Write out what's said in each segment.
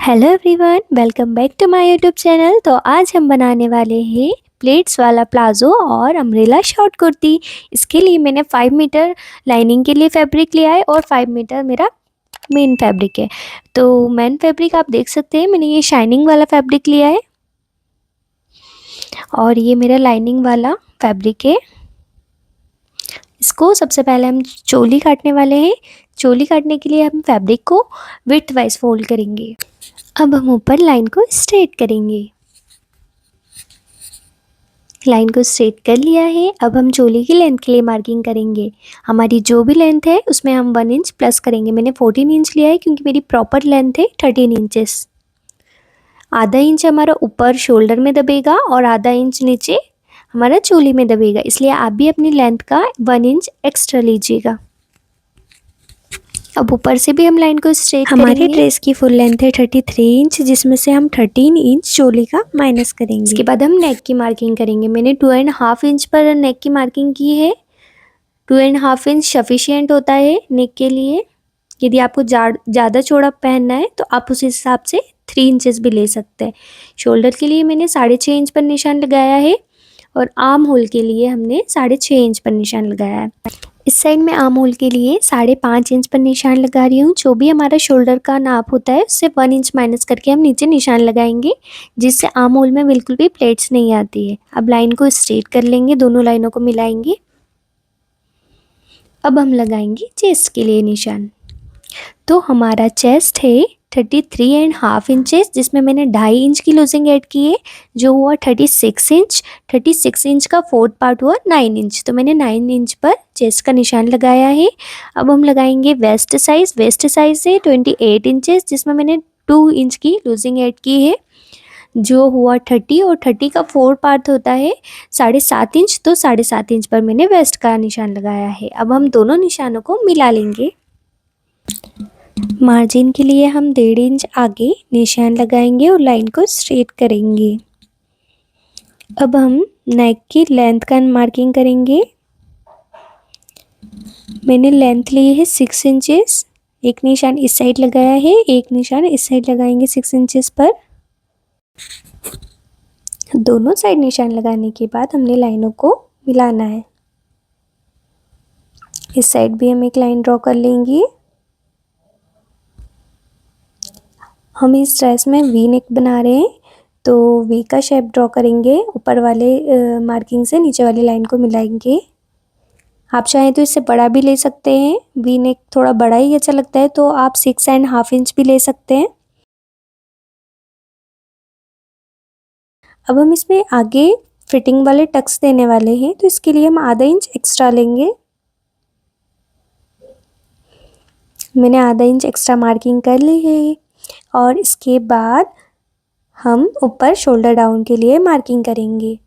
Hello everyone, welcome back to my YouTube channel. तो आज हम बनाने वाले हैं प्लेट्स वाला प्लाजो और अम्ब्रेला शॉर्ट कुर्ती। इसके लिए मैंने 5 मीटर लाइनिंग के लिए फैब्रिक लिया है और 5 मीटर मेरा मेन फैब्रिक है। तो मेन फैब्रिक आप देख सकते हैं, मैंने ये शाइनिंग वाला फैब्रिक लिया है और ये मेरा लाइनिंग वाला फैब्रिक है। इसको सबसे पहले हम चोली काटने वाले हैं। चोली काटने के लिए हम फैब्रिक को विड्थ वाइज फोल्ड करेंगे। अब हम ऊपर लाइन को स्ट्रेट करेंगे। लाइन को स्ट्रेट कर लिया है। अब हम चोली की लेंथ के लिए मार्किंग करेंगे। हमारी जो भी लेंथ है उसमें हम 1 इंच प्लस करेंगे। मैंने 14 इंच लिया है क्योंकि मेरी प्रॉपर लेंथ है 13 इंचेस। आधा इंच हमारा ऊपर शोल्डर में दबेगा और आधा इंच नीचे हमारा चोली में दबेगा, इसलिए आप भी अपनी लेंथ का 1 इंच एक्स्ट्रा लीजिएगा। अब ऊपर से भी हम लाइन को स्ट्रेट करेंगे। हमारे ड्रेस की फुल लेंथ है 33 इंच, जिसमें से हम 13 इंच चोली का माइनस करेंगे। इसके बाद हम नेक की मार्किंग करेंगे। मैंने 2.5 इंच पर नेक की मार्किंग की है। 2.5 इंच सफिशिएंट होता है नेक के लिए। यदि आपको ज़्यादा चौड़ा पहनना है तो आप उस हिसाब से 3 इंचेस भी ले सकते हैं। शोल्डर के लिए मैंने 6.5 इंच पर निशान लगाया है और आर्म होल के लिए हमने 6.5 इंच पर निशान लगाया है। इस साइड में आर्म होल के लिए 5.5 इंच पर निशान लगा रही हूँ। जो भी हमारा शोल्डर का नाप होता है उससे 1 इंच माइनस करके हम नीचे निशान लगाएंगे, जिससे आर्म होल में बिल्कुल भी प्लेट्स नहीं आती है। अब लाइन को स्ट्रेट कर लेंगे, दोनों लाइनों को मिलाएंगे। अब हम लगाएंगे चेस्ट के लिए निशान। तो हमारा चेस्ट है 33.5 इंचेस, जिसमें मैंने 2.5 इंच की लूजिंग ऐड की है, जो हुआ 36 इंच। 36 इंच का 4th पार्ट हुआ 9 इंच, तो मैंने 9 इंच पर चेस्ट का निशान लगाया है। अब हम लगाएंगे वेस्ट साइज। वेस्ट साइज है 28 इंचेस, जिसमें मैंने 2 इंच की लूजिंग ऐड की है, जो हुआ 30, और 30 का 4 पार्ट होता है 7.5 इंच, तो 7.5 इंच पर मैंने वेस्ट का निशान लगाया है। अब हम दोनों निशानों को मिला लेंगे। मार्जिन के लिए हम 1.5 इंच आगे निशान लगाएंगे और लाइन को स्ट्रेट करेंगे। अब हम नेक की लेंथ का मार्किंग करेंगे। मैंने लेंथ ली है 6 इंचेस। एक निशान इस साइड लगाया है, एक निशान इस साइड लगाएंगे 6 इंचेस पर। दोनों साइड निशान लगाने के बाद हमने लाइनों को मिलाना है। इस साइड भी हम एक लाइन ड्रॉ कर लेंगे। हम इस ड्रेस में वी नेक बना रहे हैं, तो वी का शेप ड्रॉ करेंगे। ऊपर वाले मार्किंग से नीचे वाली लाइन को मिलाएंगे। आप चाहें तो इससे बड़ा भी ले सकते हैं। वी नेक थोड़ा बड़ा ही अच्छा लगता है, तो आप 6.5 इंच भी ले सकते हैं। अब हम इसमें आगे फिटिंग वाले टक्स देने वाले हैं, तो इसके लिए हम आधा इंच एक्स्ट्रा लेंगे। मैंने आधा इंच एक्स्ट्रा मार्किंग कर ली है और इसके बाद हम ऊपर शोल्डर डाउन के लिए मार्किंग करेंगे।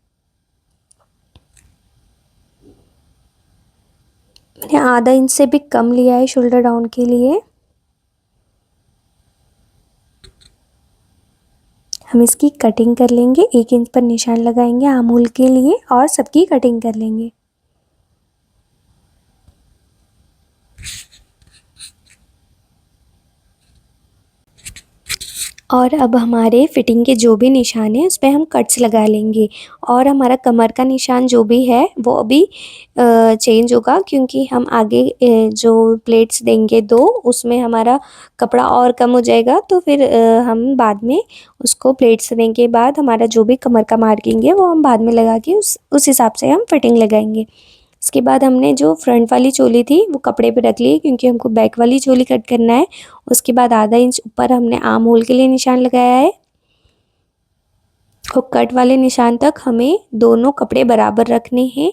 मैंने आधा इंच से भी कम लिया है शोल्डर डाउन के लिए। हम इसकी कटिंग कर लेंगे। 1 इंच पर निशान लगाएंगे आर्म होल के लिए और सबकी कटिंग कर लेंगे। और अब हमारे फिटिंग के जो भी निशान है उस पर हम कट्स लगा लेंगे। और हमारा कमर का निशान जो भी है वो अभी चेंज होगा, क्योंकि हम आगे जो प्लेट्स देंगे 2, उसमें हमारा कपड़ा और कम हो जाएगा। तो फिर हम बाद में उसको प्लेट्स देने के बाद हमारा जो भी कमर का मार्किंग है वो हम बाद में लगा के उस हिसाब से हम फिटिंग लगाएंगे। इसके बाद हमने जो फ्रंट वाली चोली थी वो कपड़े पे रख ली, क्योंकि हमको बैक वाली चोली कट करना है। उसके बाद आधा इंच ऊपर हमने आर्म होल के लिए निशान लगाया है और कट वाले निशान तक हमें दोनों कपड़े बराबर रखने हैं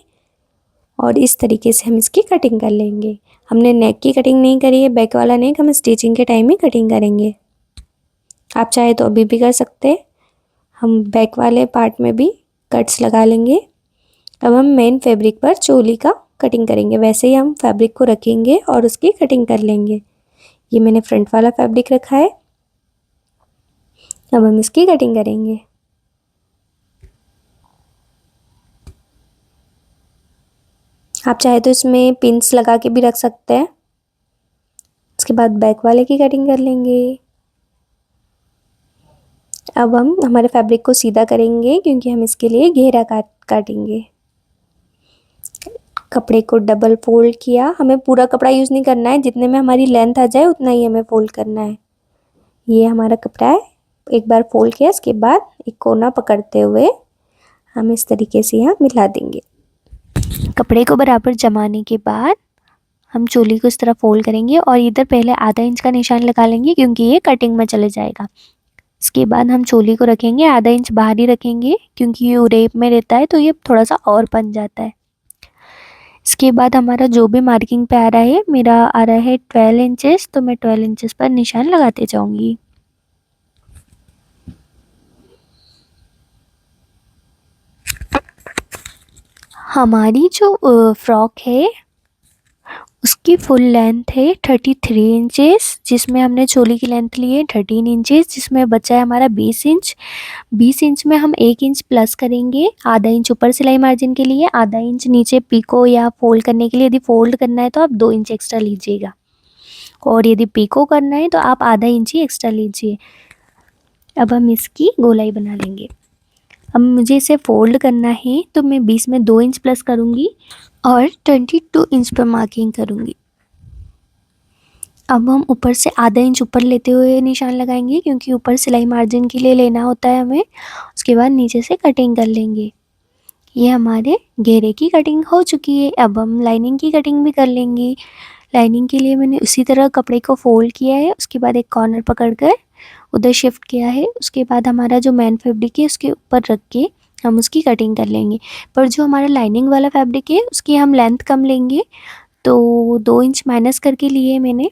और इस तरीके से हम इसकी कटिंग कर लेंगे। हमने नेक की कटिंग नहीं करी है, बैक वाला नेक हम स्टिचिंग के टाइम में कटिंग करेंगे। आप चाहे तो अभी भी कर सकते हैं। हम बैक वाले पार्ट में भी कट्स लगा लेंगे। अब हम मेन फैब्रिक पर चोली का कटिंग करेंगे। वैसे ही हम फैब्रिक को रखेंगे और उसकी कटिंग कर लेंगे। ये मैंने फ्रंट वाला फैब्रिक रखा है। अब हम इसकी कटिंग करेंगे। आप चाहे तो इसमें पिंस लगा के भी रख सकते हैं। उसके बाद बैक वाले की कटिंग कर लेंगे। अब हम हमारे फैब्रिक को सीधा करेंगे क्योंकि हम इसके लिए घेरा काटेंगे। कपड़े को डबल फोल्ड किया, हमें पूरा कपड़ा यूज़ नहीं करना है, जितने में हमारी लेंथ आ जाए उतना ही हमें फोल्ड करना है। ये हमारा कपड़ा है, एक बार फोल्ड किया, इसके बाद एक कोना पकड़ते हुए हम इस तरीके से यहाँ मिला देंगे। कपड़े को बराबर जमाने के बाद हम चोली को इस तरह फोल्ड करेंगे और इधर पहले आधा इंच का निशान लगा लेंगे क्योंकि ये कटिंग में चले जाएगा। इसके बाद हम चोली को रखेंगे, आधा इंच बाहर ही रखेंगे क्योंकि ये रेप में रहता है तो ये थोड़ा सा और बन जाता है। इसके बाद हमारा जो भी मार्किंग पे आ रहा है, मेरा आ रहा है 12 इंचेस, तो मैं 12 इंचेस पर निशान लगाते जाऊंगी। हमारी जो फ्रॉक है उसकी फुल लेंथ है 33 इंचेस, जिसमें हमने चोली की लेंथ ली है 13 इंचेस, जिसमें बचा है हमारा 20 इंच। 20 इंच में हम 1 इंच प्लस करेंगे, आधा इंच ऊपर सिलाई मार्जिन के लिए, आधा इंच नीचे पीको या फोल्ड करने के लिए। यदि फोल्ड करना है तो आप 2 इंच एक्स्ट्रा लीजिएगा और यदि पीको करना है तो आप आधा इंच ही एक्स्ट्रा लीजिए। अब हम इसकी गोलाई बना लेंगे। अब मुझे इसे फोल्ड करना है तो मैं 20 में 2 इंच प्लस करूँगी और 22 इंच पर मार्किंग करूँगी। अब हम ऊपर से आधा इंच ऊपर लेते हुए निशान लगाएंगे क्योंकि ऊपर सिलाई मार्जिन के लिए लेना होता है हमें। उसके बाद नीचे से कटिंग कर लेंगे। ये हमारे घेरे की कटिंग हो चुकी है। अब हम लाइनिंग की कटिंग भी कर लेंगे। लाइनिंग के लिए मैंने उसी तरह कपड़े को फोल्ड किया है, उसके बाद एक कॉर्नर पकड़कर उधर शिफ्ट किया है। उसके बाद हमारा जो मेन फैब्रिक है उसके ऊपर रख के हम उसकी कटिंग कर लेंगे। पर जो हमारा लाइनिंग वाला फैब्रिक है उसकी हम लेंथ कम लेंगे, तो 2 इंच माइनस करके लिए मैंने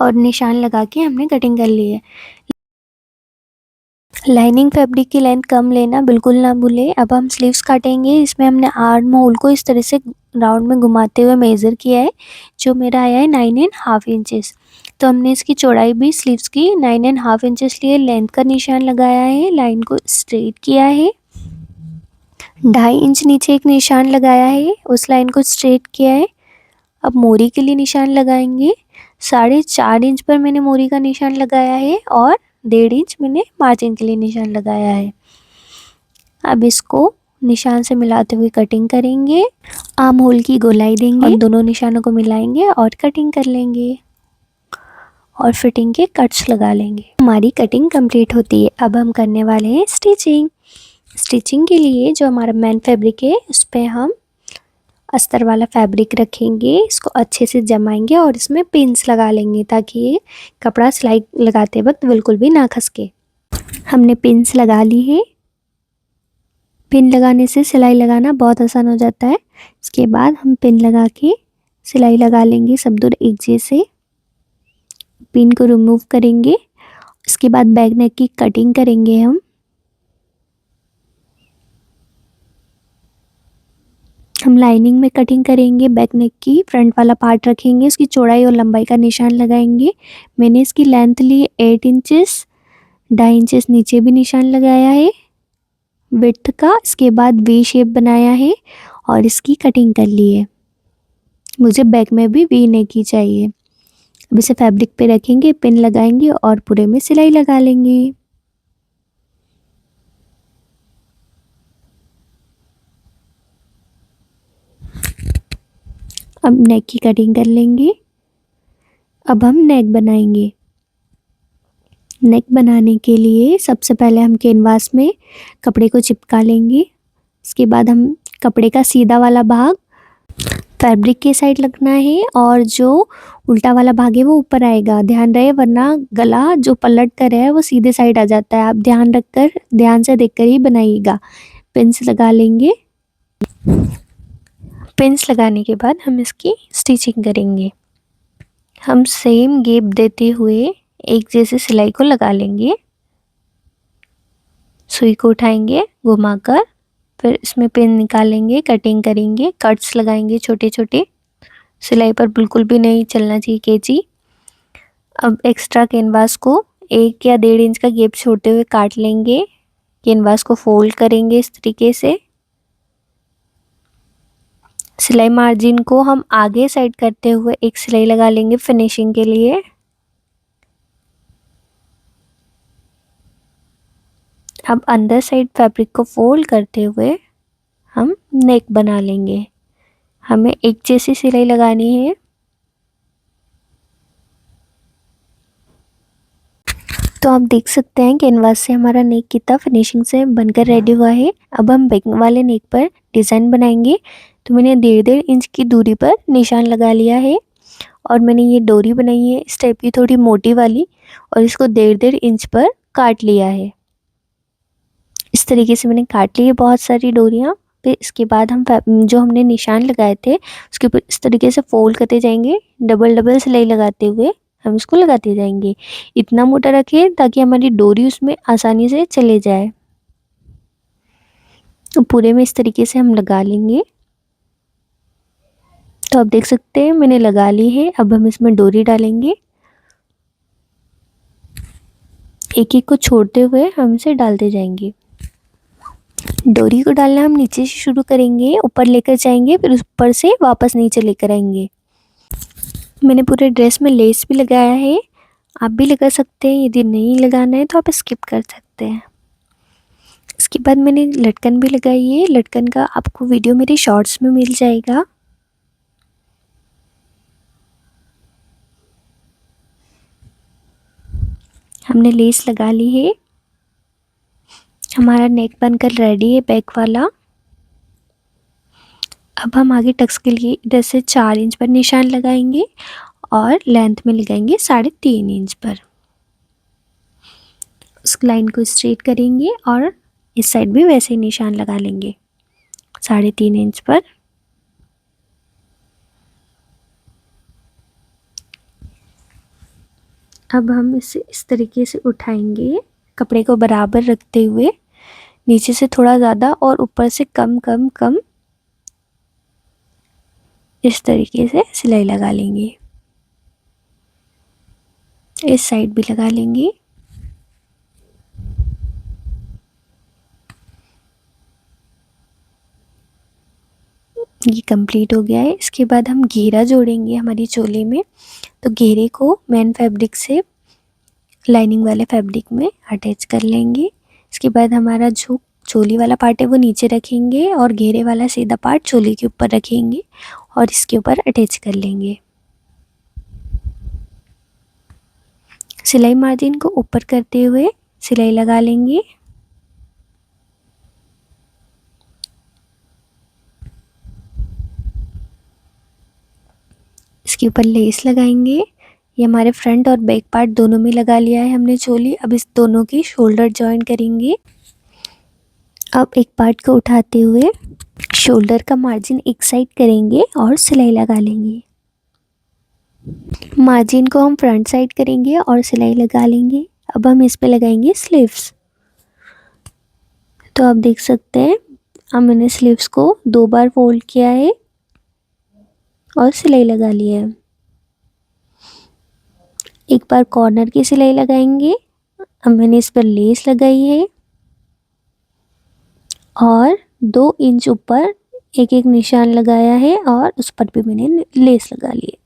और निशान लगा के हमने कटिंग कर ली है। लाइनिंग फैब्रिक की लेंथ कम लेना बिल्कुल ना भूलें। अब हम स्लीव्स काटेंगे। इसमें हमने आर्म होल को इस तरह से राउंड में घुमाते हुए मेज़र किया है, जो मेरा आया है 9.5 इंचेस। तो हमने इसकी चौड़ाई भी स्लीव्स की 9.5 इंचेस लिए, लेंथ का निशान लगाया है, लाइन को स्ट्रेट किया है, 2.5 इंच नीचे एक निशान लगाया है, उस लाइन को स्ट्रेट किया है। अब मोरी के लिए निशान लगाएंगे। 4.5 इंच पर मैंने मोरी का निशान लगाया है और 1.5 इंच मैंने मार्जिन के लिए निशान लगाया है। अब इसको निशान से मिलाते हुए कटिंग करेंगे। आर्म होल की गोलाई देंगे और दोनों निशानों को मिलाएंगे और कटिंग कर लेंगे और फिटिंग के कट्स लगा लेंगे। हमारी कटिंग कंप्लीट होती है। अब हम करने वाले हैं स्टिचिंग। स्टिचिंग के लिए जो हमारा मेन फैब्रिक है उस पर हम अस्तर वाला फैब्रिक रखेंगे, इसको अच्छे से जमाएंगे और इसमें पिन्स लगा लेंगे ताकि ये कपड़ा सिलाई लगाते वक्त बिल्कुल भी ना खसके। हमने पिन्स लगा ली है। पिन लगाने से सिलाई लगाना बहुत आसान हो जाता है। इसके बाद हम पिन लगा के सिलाई लगा लेंगे सब दूर एक जैसे। पिन को रिमूव करेंगे। इसके बाद बैक नेक की कटिंग करेंगे हम लाइनिंग में कटिंग करेंगे। बैक नेक की फ्रंट वाला पार्ट रखेंगे, उसकी चौड़ाई और लंबाई का निशान लगाएंगे। मैंने इसकी लेंथ ली 8 इंचेस, 2.5 इंचेस नीचे भी निशान लगाया है विड्थ का। इसके बाद वी शेप बनाया है और इसकी कटिंग कर ली है। मुझे बैक में भी वी नेक ही चाहिए। अब इसे फैब्रिक पे रखेंगे, पिन लगाएंगे और पूरे में सिलाई लगा लेंगे। अब नेक की कटिंग कर लेंगे। अब हम नेक बनाएंगे। नेक बनाने के लिए सबसे पहले हम कैनवास में कपड़े को चिपका लेंगे। इसके बाद हम कपड़े का सीधा वाला भाग फैब्रिक के साइड लगना है और जो उल्टा वाला भाग है वो ऊपर आएगा। ध्यान रहे वरना गला जो पलट कर है वो सीधे साइड आ जाता है। आप ध्यान से देखकर ही बनाइएगा। पिन्स लगा लेंगे। पिन्स लगाने के बाद हम इसकी स्टिचिंग करेंगे। हम सेम गैप देते हुए एक जैसे सिलाई को लगा लेंगे। सुई को उठाएंगे घुमाकर, फिर इसमें पिन निकालेंगे, कटिंग करेंगे, कट्स लगाएंगे छोटे छोटे। सिलाई पर बिल्कुल भी नहीं चलना चाहिए कैंची। अब एक्स्ट्रा कैनवास को 1 या 1.5 इंच का गैप छोड़ते हुए काट लेंगे। कैनवास को फोल्ड करेंगे इस तरीके से। सिलाई मार्जिन को हम आगे साइड करते हुए एक सिलाई लगा लेंगे फिनिशिंग के लिए। अब अंदर साइड फैब्रिक को फोल्ड करते हुए हम नेक बना लेंगे। हमें एक जैसी सिलाई लगानी है। तो आप देख सकते हैं कैनवास से हमारा नेक कितना फिनिशिंग से बनकर रेडी हुआ है। अब हम बैक वाले नेक पर डिज़ाइन बनाएंगे। तो मैंने 1.5 इंच की दूरी पर निशान लगा लिया है और मैंने ये डोरी बनाई है इस टाइप की थोड़ी मोटी वाली और इसको 1.5 इंच पर काट लिया है। इस तरीके से मैंने काट ली है बहुत सारी डोरियाँ। फिर इसके बाद हम जो हमने निशान लगाए थे उसके ऊपर इस तरीके से फोल्ड करते जाएंगे, डबल डबल सिलाई लगाते हुए हम इसको लगाते जाएंगे। इतना मोटा रखें ताकि हमारी डोरी उसमें आसानी से चले जाए। तो पूरे में इस तरीके से हम लगा लेंगे। तो आप देख सकते हैं मैंने लगा ली है। अब हम इसमें डोरी डालेंगे, एक एक को छोड़ते हुए हम इसे डालते जाएंगे। डोरी को डालना हम नीचे से शुरू करेंगे, ऊपर लेकर जाएंगे, फिर ऊपर से वापस नीचे लेकर आएंगे। मैंने पूरे ड्रेस में लेस भी लगाया है, आप भी लगा सकते हैं। यदि नहीं लगाना है तो आप स्किप कर सकते हैं। इसके बाद मैंने लटकन भी लगाई है। लटकन का आपको वीडियो मेरे शॉर्ट्स में मिल जाएगा। हमने लेस लगा ली है। हमारा नेक बनकर रेडी है बैक वाला। अब हम आगे टक्स के लिए इधर से 4 इंच पर निशान लगाएंगे और लेंथ में लगाएंगे 3.5 इंच पर। उस लाइन को स्ट्रेट करेंगे और इस साइड भी वैसे ही निशान लगा लेंगे 3.5 इंच पर। अब हम इसे इस तरीके से उठाएंगे, कपड़े को बराबर रखते हुए नीचे से थोड़ा ज़्यादा और ऊपर से कम कम कम इस तरीके से सिलाई लगा लेंगे। इस साइड भी लगा लेंगे। ये कंप्लीट हो गया है। इसके बाद हम घेरा जोड़ेंगे हमारी चोली में। तो घेरे को मेन फैब्रिक से लाइनिंग वाले फैब्रिक में अटैच कर लेंगे। इसके बाद हमारा जो चोली वाला पार्ट है वो नीचे रखेंगे और घेरे वाला सीधा पार्ट चोली के ऊपर रखेंगे और इसके ऊपर अटैच कर लेंगे। सिलाई मार्जिन को ऊपर करते हुए सिलाई लगा लेंगे। इसके ऊपर लेस लगाएंगे। ये हमारे फ्रंट और बैक पार्ट दोनों में लगा लिया है हमने चोली। अब इस दोनों की शोल्डर जॉइन करेंगे। अब एक पार्ट को उठाते हुए शोल्डर का मार्जिन एक साइड करेंगे और सिलाई लगा लेंगे। मार्जिन को हम फ्रंट साइड करेंगे और सिलाई लगा लेंगे। अब हम इस पे लगाएंगे स्लीव्स। तो आप देख सकते हैं अब मैंने स्लीव्स को 2 बार फोल्ड किया है और सिलाई लगा ली है। एक बार कॉर्नर की सिलाई लगाएंगे। अब मैंने इस पर लेस लगाई है और 2 इंच ऊपर एक एक निशान लगाया है और उस पर भी मैंने लेस लगा ली है।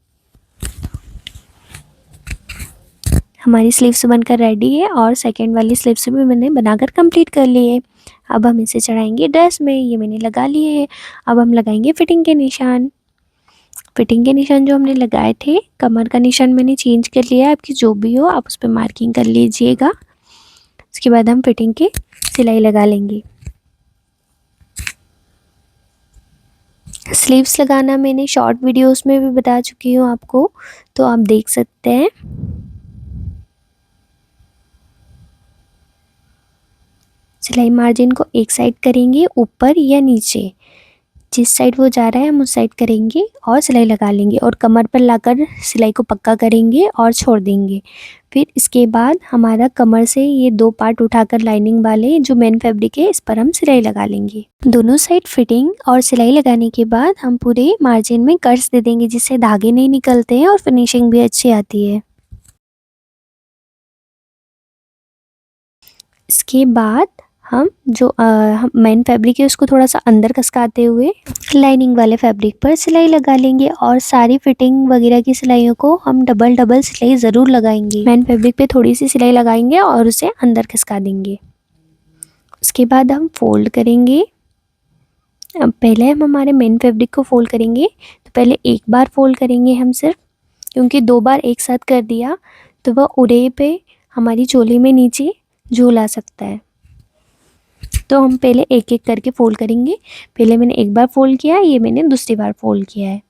हमारी स्लीव्स बनकर रेडी है और सेकंड वाली स्लीव्स भी मैंने बनाकर कंप्लीट कर ली है। अब हम इसे चढ़ाएंगे ड्रेस में। ये मैंने लगा लिए है। अब हम लगाएंगे फिटिंग के निशान। फिटिंग के निशान जो हमने लगाए थे, कमर का निशान मैंने चेंज कर लिया है। आपकी जो भी हो आप उस पर मार्किंग कर लीजिएगा। इसके बाद हम फिटिंग की सिलाई लगा लेंगे। स्लीव्स लगाना मैंने शॉर्ट वीडियोस में भी बता चुकी हूँ आपको, तो आप देख सकते हैं। सिलाई मार्जिन को एक साइड करेंगे ऊपर या नीचे, जिस साइड वो जा रहा है हम उस साइड करेंगे और सिलाई लगा लेंगे और कमर पर लाकर सिलाई को पक्का करेंगे और छोड़ देंगे। फिर इसके बाद हमारा कमर से ये 2 पार्ट उठाकर लाइनिंग वाले जो मेन फैब्रिक है इस पर हम सिलाई लगा लेंगे। दोनों साइड फिटिंग और सिलाई लगाने के बाद हम पूरे मार्जिन में कट्स दे देंगे जिससे धागे नहीं निकलते हैं और फिनिशिंग भी अच्छी आती है। इसके बाद हम जो मेन फैब्रिक है उसको थोड़ा सा अंदर खसकाते हुए लाइनिंग वाले फैब्रिक पर सिलाई लगा लेंगे और सारी फिटिंग वगैरह की सिलाइयों को हम डबल डबल सिलाई ज़रूर लगाएंगे। मेन फैब्रिक पे थोड़ी सी सिलाई लगाएंगे और उसे अंदर खसका देंगे। इसके बाद हम फोल्ड करेंगे। अब पहले हम हमारे मेन फैब्रिक को फोल्ड करेंगे, तो पहले एक बार फोल्ड करेंगे हम सिर्फ, क्योंकि 2 बार एक साथ कर दिया तो वह उड़े पे हमारी चोली में नीचे झूल आ सकता है। तो हम पहले एक एक करके फोल्ड करेंगे। पहले मैंने एक बार फोल्ड किया, ये मैंने दूसरी बार फोल्ड किया है।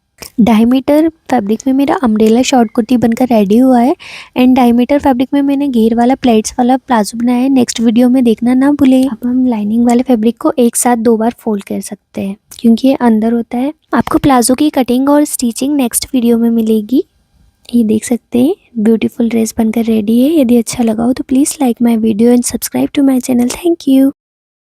2.5 मीटर फैब्रिक में मेरा अम्ब्रेला शॉर्ट कुर्ती बनकर रेडी हुआ है। एंड 2.5 मीटर फैब्रिक में मैंने घेर वाला प्लेट्स वाला प्लाजो बनाया है। नेक्स्ट वीडियो में देखना ना भूले। अब हम लाइनिंग वाले फैब्रिक को एक साथ 2 बार फोल्ड कर सकते हैं, क्योंकि ये अंदर होता है। आपको प्लाजो की कटिंग और स्टिचिंग नेक्स्ट वीडियो में मिलेगी। ये देख सकते हैं ब्यूटीफुल ड्रेस बनकर रेडी है। यदि अच्छा लगा हो तो please like my video and subscribe to my channel. Thank you.